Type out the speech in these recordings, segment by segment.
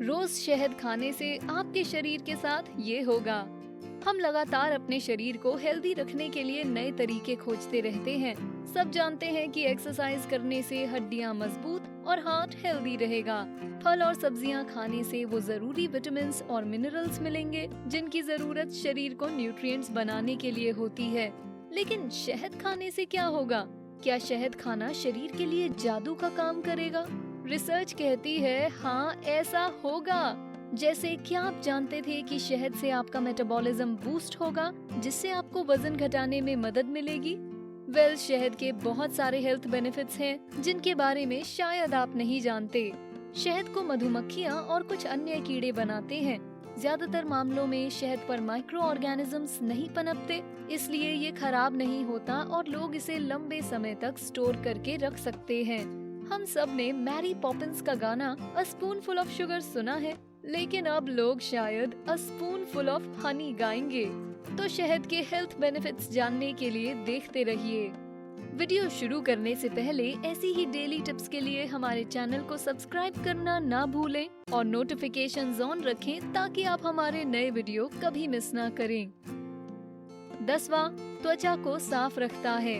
रोज शहद खाने से आपके शरीर के साथ ये होगा। हम लगातार अपने शरीर को हेल्दी रखने के लिए नए तरीके खोजते रहते हैं। सब जानते हैं कि एक्सरसाइज करने से हड्डियां मजबूत और हार्ट हेल्दी रहेगा। फल और सब्जियां खाने से वो जरूरी विटामिन और मिनरल्स मिलेंगे जिनकी जरूरत शरीर को न्यूट्रिएंट्स बनाने के लिए होती है। लेकिन शहद खाने से क्या होगा? क्या शहद खाना शरीर के लिए जादू का काम करेगा? रिसर्च कहती है हाँ, ऐसा होगा। जैसे क्या आप जानते थे कि शहद से आपका मेटाबॉलिज्म बूस्ट होगा, जिससे आपको वजन घटाने में मदद मिलेगी? शहद के बहुत सारे हेल्थ बेनिफिट्स हैं जिनके बारे में शायद आप नहीं जानते। शहद को मधुमक्खियाँ और कुछ अन्य कीड़े बनाते हैं। ज्यादातर मामलों में शहद पर माइक्रो ऑर्गेनिजम्स नहीं पनपते, इसलिए ये खराब नहीं होता और लोग इसे लंबे समय तक स्टोर करके रख सकते हैं। हम सब ने मैरी पॉपिंस का गाना अ स्पूनफुल ऑफ शुगर सुना है, लेकिन अब लोग शायद अ स्पूनफुल ऑफ हनी गाएंगे। तो शहद के हेल्थ बेनिफिट्स जानने के लिए देखते रहिए। वीडियो शुरू करने से पहले ऐसी ही डेली टिप्स के लिए हमारे चैनल को सब्सक्राइब करना ना भूलें और नोटिफिकेशंस ऑन रखें ताकि आप हमारे नए वीडियो कभी मिस ना करें। 10वां, त्वचा को साफ रखता है।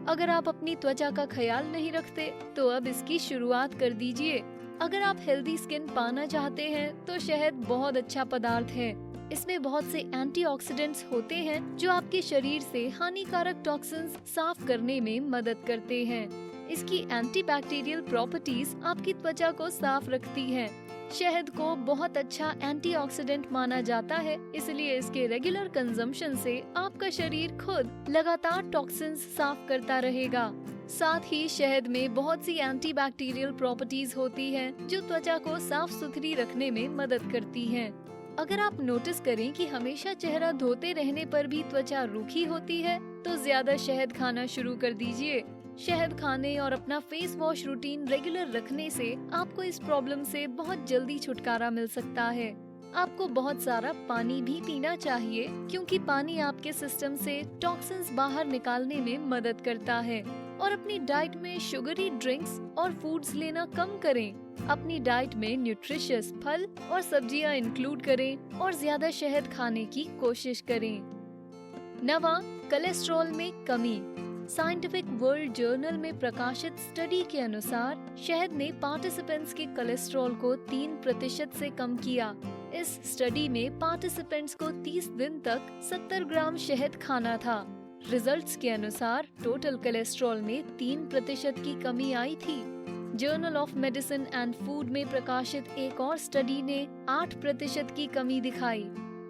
अगर आप अपनी त्वचा का ख्याल नहीं रखते तो अब इसकी शुरुआत कर दीजिए। अगर आप हेल्दी स्किन पाना चाहते हैं तो शहद बहुत अच्छा पदार्थ है। इसमें बहुत से एंटीऑक्सीडेंट्स होते हैं जो आपके शरीर से हानिकारक टॉक्सिन्स साफ करने में मदद करते हैं। इसकी एंटीबैक्टीरियल प्रॉपर्टीज आपकी त्वचा को साफ रखती हैं। शहद को बहुत अच्छा एंटीऑक्सीडेंट माना जाता है, इसलिए इसके रेगुलर कंजम्पशन से आपका शरीर खुद लगातार टॉक्सिन्स साफ करता रहेगा। साथ ही शहद में बहुत सी एंटीबैक्टीरियल प्रॉपर्टीज होती हैं जो त्वचा को साफ सुथरी रखने में मदद करती हैं। अगर आप नोटिस करें कि हमेशा चेहरा धोते रहने पर भी त्वचा रूखी होती है तो ज्यादा शहद खाना शुरू कर दीजिए। शहद खाने और अपना फेस वॉश रूटीन रेगुलर रखने से आपको इस प्रॉब्लम से बहुत जल्दी छुटकारा मिल सकता है। आपको बहुत सारा पानी भी पीना चाहिए क्योंकि पानी आपके सिस्टम से टॉक्सिन्स बाहर निकालने में मदद करता है। और अपनी डाइट में शुगरी ड्रिंक्स और फूड्स लेना कम करें। अपनी डाइट में न्यूट्रिशियस फल और सब्जियां इंक्लूड करें और ज्यादा शहद खाने की कोशिश करें। 9वां, कोलेस्ट्रॉल में कमी। साइंटिफिक वर्ल्ड जर्नल में प्रकाशित स्टडी के अनुसार शहद ने पार्टिसिपेंट्स के कोलेस्ट्रॉल को 3% से कम किया। इस स्टडी में पार्टिसिपेंट्स को 30 दिन तक 70 ग्राम शहद खाना था। रिजल्ट्स के अनुसार टोटल कोलेस्ट्रॉल में 3% की कमी आई थी। Journal of medicine and food में प्रकाशित एक और स्टडी ने 8% की कमी दिखाई।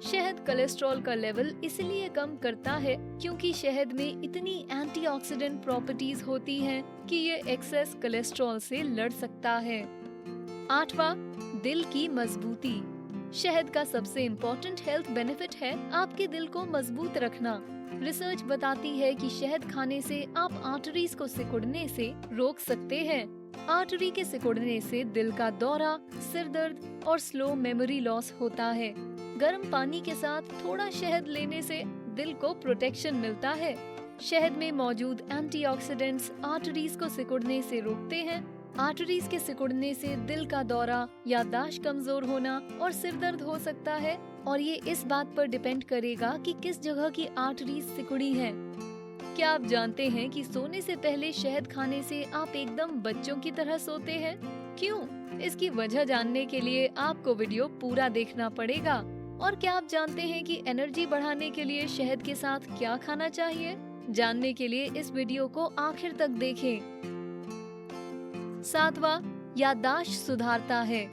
शहद कोलेस्ट्रॉल का लेवल इसलिए कम करता है क्योंकि शहद में इतनी एंटीऑक्सीडेंट प्रॉपर्टीज होती हैं कि ये एक्सेस कोलेस्ट्रॉल से लड़ सकता है। 8वां, दिल की मजबूती। शहद का सबसे इम्पोर्टेंट हेल्थ बेनिफिट है आपके दिल को मजबूत रखना। रिसर्च बताती है कि शहद खाने से आप आर्टरीज को सिकुड़ने से रोक सकते हैं। आर्टरी के सिकुड़ने से दिल का दौरा, सिर दर्द और स्लो मेमोरी लॉस होता है। गर्म पानी के साथ थोड़ा शहद लेने से दिल को प्रोटेक्शन मिलता है। शहद में मौजूद एंटीऑक्सीडेंट्स आर्टरीज को सिकुड़ने से रोकते हैं। आर्टरीज के सिकुड़ने से दिल का दौरा, याददाश्त कमजोर होना और सिर दर्द हो सकता है और ये इस बात पर डिपेंड करेगा कि किस जगह की आर्टरीज सिकुड़ी हैं। क्या आप जानते हैं कि सोने से पहले शहद खाने से आप एकदम बच्चों की तरह सोते हैं? क्यों? इसकी वजह जानने के लिए आपको वीडियो पूरा देखना पड़ेगा। और क्या आप जानते हैं कि एनर्जी बढ़ाने के लिए शहद के साथ क्या खाना चाहिए? जानने के लिए इस वीडियो को आखिर तक देखें। 7वां, याददाश्त सुधारता है।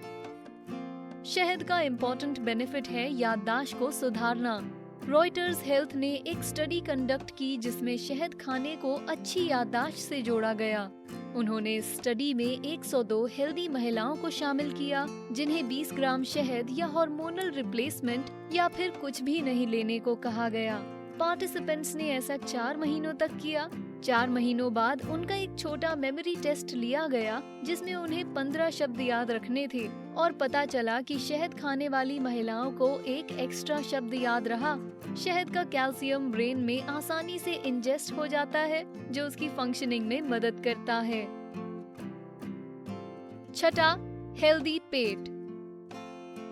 शहद का इम्पोर्टेंट बेनिफिट है याददाश्त को सुधारना। रॉयटर्स हेल्थ ने एक स्टडी कंडक्ट की जिसमें शहद खाने को अच्छी याददाश्त से जोड़ा गया। उन्होंने इस स्टडी में 102 हेल्दी महिलाओं को शामिल किया जिन्हें 20 ग्राम शहद या हार्मोनल रिप्लेसमेंट या फिर कुछ भी नहीं लेने को कहा गया। पार्टिसिपेंट्स ने ऐसा 4 महीनों तक किया। 4 महीनों बाद उनका एक छोटा मेमोरी टेस्ट लिया गया जिसमें उन्हें 15 शब्द याद रखने थे और पता चला कि शहद खाने वाली महिलाओं को एक एक्स्ट्रा शब्द याद रहा। शहद का कैल्शियम ब्रेन में आसानी से इंजेस्ट हो जाता है जो उसकी फंक्शनिंग में मदद करता है। 6, हेल्दी पेट।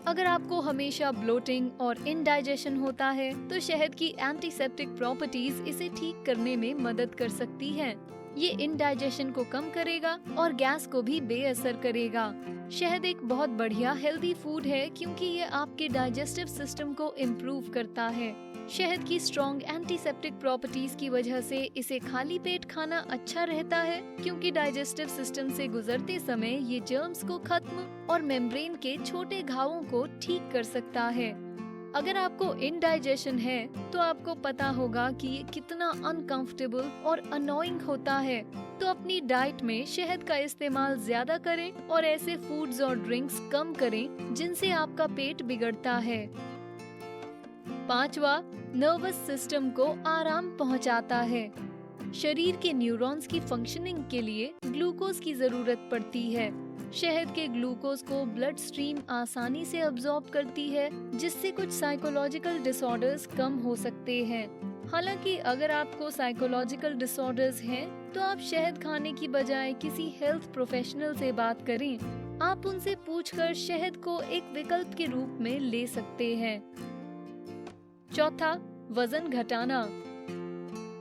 अगर आपको हमेशा ब्लोटिंग और इनडाइजेशन होता है तो शहद की एंटीसेप्टिक प्रॉपर्टीज इसे ठीक करने में मदद कर सकती हैं। ये इनडाइजेशन को कम करेगा और गैस को भी बेअसर करेगा। शहद एक बहुत बढ़िया हेल्दी फूड है क्योंकि ये आपके डाइजेस्टिव सिस्टम को इम्प्रूव करता है। शहद की स्ट्रॉन्ग एंटीसेप्टिक प्रॉपर्टीज की वजह से इसे खाली पेट खाना अच्छा रहता है क्योंकि डाइजेस्टिव सिस्टम से गुजरते समय ये जर्म्स को खत्म और मेम्ब्रेन के छोटे घावों को ठीक कर सकता है। अगर आपको इनडाइजेशन है तो आपको पता होगा कि ये कितना अनकंफर्टेबल और अनोइंग होता है, तो अपनी डाइट में शहद का इस्तेमाल ज्यादा करें और ऐसे फूड्स और ड्रिंक्स कम करें जिनसे आपका पेट बिगड़ता है। 5वां, नर्वस सिस्टम को आराम पहुंचाता है। शरीर के न्यूरॉन्स की फंक्शनिंग के लिए ग्लूकोज की जरूरत पड़ती है। शहद के ग्लूकोज को ब्लड स्ट्रीम आसानी से अब्सॉर्ब करती है जिससे कुछ साइकोलॉजिकल डिसऑर्डर्स कम हो सकते हैं। हालांकि अगर आपको साइकोलॉजिकल डिसऑर्डर्स हैं तो आप शहद खाने की बजाय किसी हेल्थ प्रोफेशनल से बात करें। आप उनसे पूछकर शहद को एक विकल्प के रूप में ले सकते हैं। चौथा, वजन घटाना।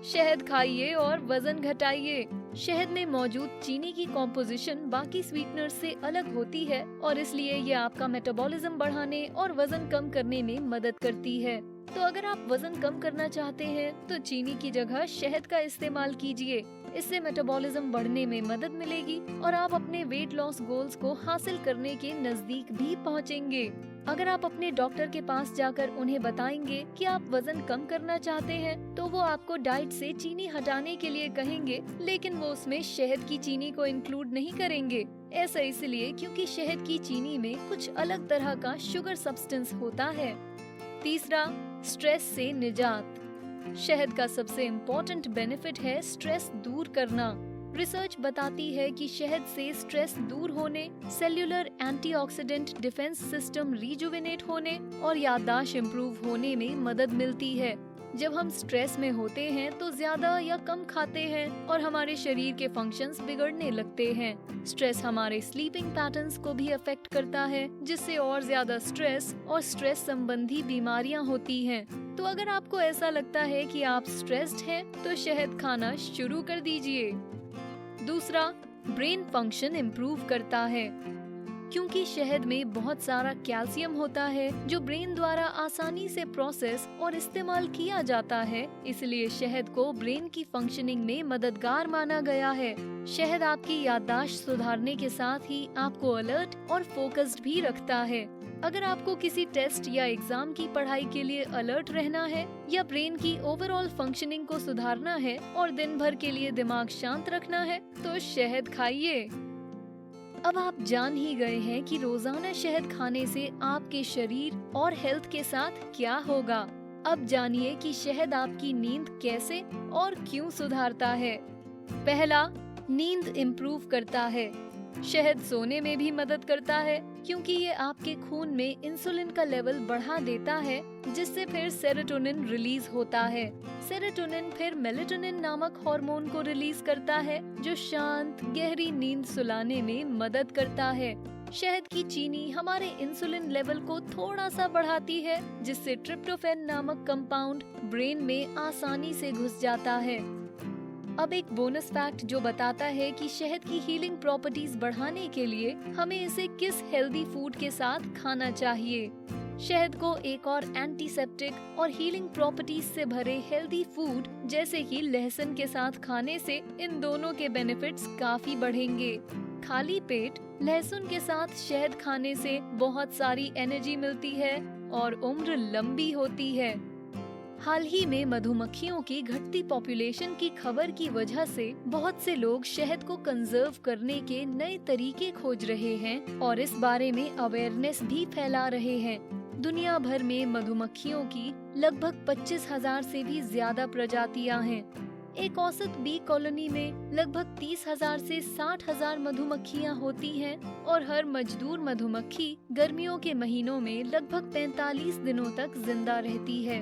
शहद खाइए और वजन घटाइए। शहद में मौजूद चीनी की कॉम्पोजिशन बाकी स्वीटनर से अलग होती है और इसलिए ये आपका मेटाबॉलिज्म बढ़ाने और वजन कम करने में मदद करती है। तो अगर आप वजन कम करना चाहते हैं तो चीनी की जगह शहद का इस्तेमाल कीजिए। इससे मेटाबॉलिज्म बढ़ने में मदद मिलेगी और आप अपने वेट लॉस गोल्स को हासिल करने के नजदीक भी पहुंचेंगे। अगर आप अपने डॉक्टर के पास जाकर उन्हें बताएंगे कि आप वजन कम करना चाहते हैं तो वो आपको डाइट से चीनी हटाने के लिए कहेंगे, लेकिन वो उसमें शहद की चीनी को इंक्लूड नहीं करेंगे। ऐसा इसलिए क्योंकि शहद की चीनी में कुछ अलग तरह का शुगर सब्सटेंस होता है। तीसरा, स्ट्रेस से निजात। शहद का सबसे इम्पोर्टेंट बेनिफिट है स्ट्रेस दूर करना। रिसर्च बताती है कि शहद से स्ट्रेस दूर होने, cellular antioxidant defence system rejuvenate होने और याददाश्त इम्प्रूव होने में मदद मिलती है। जब हम स्ट्रेस में होते हैं तो ज्यादा या कम खाते हैं और हमारे शरीर के फंक्शंस बिगड़ने लगते हैं। स्ट्रेस हमारे स्लीपिंग पैटर्न्स को भी अफेक्ट करता है जिससे और ज्यादा स्ट्रेस और स्ट्रेस संबंधी बीमारियां होती हैं। तो अगर आपको ऐसा लगता है कि आप स्ट्रेस्ड हैं तो शहद खाना शुरू कर दीजिए। दूसरा, ब्रेन फंक्शन इम्प्रूव करता है। क्योंकि शहद में बहुत सारा कैल्शियम होता है जो ब्रेन द्वारा आसानी से प्रोसेस और इस्तेमाल किया जाता है, इसलिए शहद को ब्रेन की फंक्शनिंग में मददगार माना गया है। शहद आपकी याददाश्त सुधारने के साथ ही आपको अलर्ट और फोकस्ड भी रखता है। अगर आपको किसी टेस्ट या एग्जाम की पढ़ाई के लिए अलर्ट रहना है या ब्रेन की ओवरऑल फंक्शनिंग को सुधारना है और दिन भर के लिए दिमाग शांत रखना है तो शहद खाइए। अब आप जान ही गए हैं कि रोजाना शहद खाने से आपके शरीर और हेल्थ के साथ क्या होगा। अब जानिए कि शहद आपकी नींद कैसे और क्यों सुधारता है। पहला, नींद इम्प्रूव करता है। शहद सोने में भी मदद करता है क्योंकि ये आपके खून में इंसुलिन का लेवल बढ़ा देता है जिससे फिर सेरोटोनिन रिलीज होता है। सेरोटोनिन फिर मेलेटोनिन नामक हार्मोन को रिलीज करता है जो शांत गहरी नींद सुलाने में मदद करता है। शहद की चीनी हमारे इंसुलिन लेवल को थोड़ा सा बढ़ाती है जिससे ट्रिप्टोफैन नामक कंपाउंड ब्रेन में आसानी से घुस जाता है। अब एक बोनस फैक्ट जो बताता है कि शहद की हीलिंग प्रॉपर्टीज बढ़ाने के लिए हमें इसे किस हेल्दी फूड के साथ खाना चाहिए। शहद को एक और एंटीसेप्टिक और हीलिंग प्रॉपर्टीज से भरे हेल्दी फूड जैसे कि लहसुन के साथ खाने से इन दोनों के बेनिफिट्स काफी बढ़ेंगे। खाली पेट लहसुन के साथ शहद खाने से बहुत सारी एनर्जी मिलती है और उम्र लंबी होती है। हाल ही में मधुमक्खियों की घटती पॉपुलेशन की खबर की वजह से बहुत से लोग शहद को कंजर्व करने के नए तरीके खोज रहे हैं और इस बारे में अवेयरनेस भी फैला रहे हैं। दुनिया भर में मधुमक्खियों की लगभग 25,000 से भी ज्यादा प्रजातियां हैं। एक औसत बी कॉलोनी में लगभग 30,000 से 60,000 मधुमक्खियां होती हैं और हर मजदूर मधुमक्खी गर्मियों के महीनों में लगभग 45 दिनों तक जिंदा रहती है।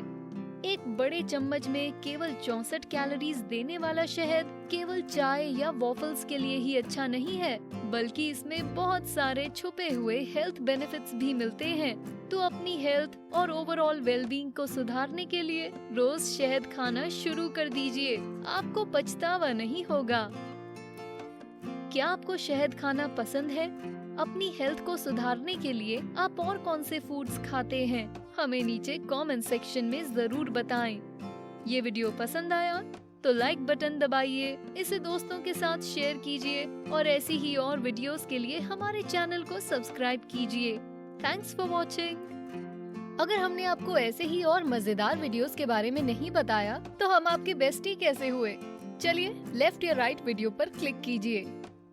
एक बड़े चम्मच में केवल 64 कैलोरीज देने वाला शहद केवल चाय या वॉफल्स के लिए ही अच्छा नहीं है, बल्कि इसमें बहुत सारे छुपे हुए हेल्थ बेनिफिट्स भी मिलते हैं। तो अपनी हेल्थ और ओवरऑल वेलबींग को सुधारने के लिए रोज शहद खाना शुरू कर दीजिए, आपको पछतावा नहीं होगा। क्या आपको शहद खाना पसंद है? अपनी हेल्थ को सुधारने के लिए आप और कौन से फूड्स खाते हैं? हमें नीचे कमेंट सेक्शन में जरूर बताएं। ये वीडियो पसंद आया तो लाइक बटन दबाइए, इसे दोस्तों के साथ शेयर कीजिए और ऐसी ही और वीडियोस के लिए हमारे चैनल को सब्सक्राइब कीजिए। Thanks for watching. अगर हमने आपको ऐसे ही और मजेदार वीडियोस के बारे में नहीं बताया तो हम आपके बेस्टी कैसे हुए? चलिए लेफ्ट या राइट वीडियो पर क्लिक कीजिए।